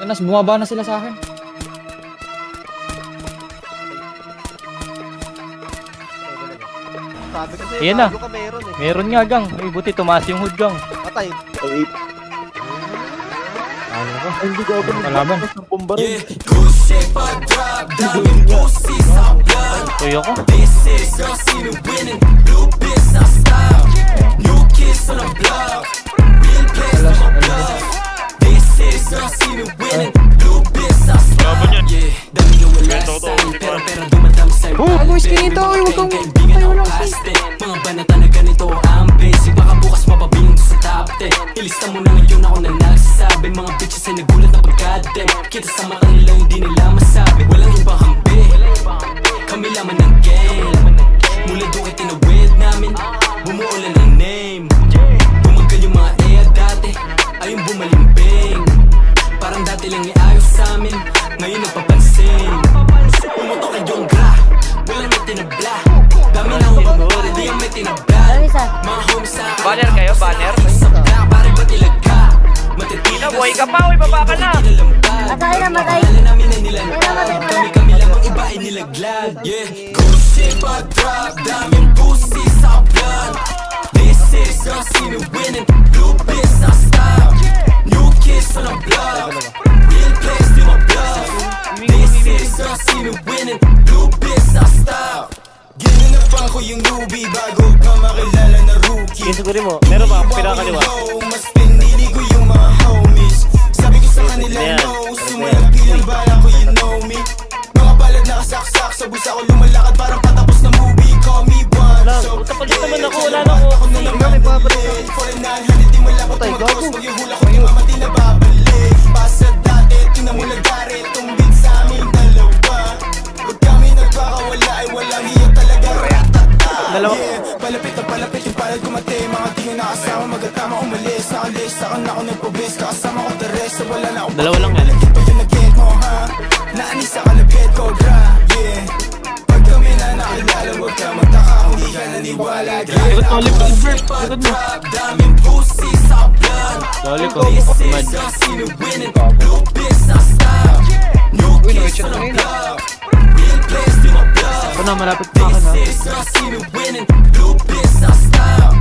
Nas, bumaba na sila sa akin. Sabi kasi, Ayan na. bago ka meron eh. Meron nga, gang. Ay, buti tumaas yung hood, gang. Patay. Ano ko? Hindi ko ako Kalaban. ng bomba rin. Tuyo ko. Laban yan. Bento ko to, hindi ko alam. Ano yung skinito? Huwag kang... Ay, walang skin. Mga banata na ganito ang basic. Baka bukas mapabilang sa top 10. Ilista mo na ngayon ako na nagsasabi. Mga bitches ay nagulat na pagkadem. Kita sa mata nila hindi nila masabi. Walang ibang hambi, kami laman ng game. Mula doon ay tinawid namin, bumuulan ng name. Bumagal yung mga dati, ayun bumalimbing. Parang dati lang iayos sa amin, ngayon nagpapansin. Pumutok kayong gra, walang may tinabla. Dami na humabor, hindi ang may tinabla. Mga homies sa akin, Banner kayo, banner? sa black, pare ba tilaga? Matitino, Buhay ka pa, uy, baba ka na. Matay na, matay. namin na nilalag. Kami lang ang iba ay nilaglag. Yeah, good shit but drop, daming pussy sa blood. This is your scene winning, blue biz sa style. New kids on the block, real place to my bluff. This is your scene winning, blue biz sa style. Ginanapan ko yung newbie bago ka makilala na rookie. Sigurin mo, meron ba pinakaliwa? Mas pinili ko yung mga homies. Sabi ko sa kanila no, sumulang bilang bala ko, you know me. Mga balad nakasaksak sa busa ko, lumalakad parang patapos na movie. Call me one, so Tapalit naman ako, wala na ako. ako na naman ulit. For a 900 di mo lapot magtos. Pag yung hula ko di mama di na babalik. Pasa dati, tingnan mo lagari, tumbit sa aming dalawa. Pag kami nagpakawala ay walang hiya talaga. Dalawa. Palapit na palapit yung palad kumate. Mga di nga nakasama, magkatama umalis. Nakalis, saka na ako nagpabis. Kakasama ko tares, so wala na akong Dalawa lang yan. Nalagkit pa yung nag-get mo, ha? Naanis sa kalapit ko, gra, yeah. Pag kami na nakilala, huwag ka magtaka kung di ka naniwala. Likod mo, likod mo. Daming pussy sa blood. Dali ko. This is Mad. your scene winning, blue biz sa style. New kids on the block, real place to my blood. Ito na, malapit pa ako na. This is your scene winning, blue biz sa style.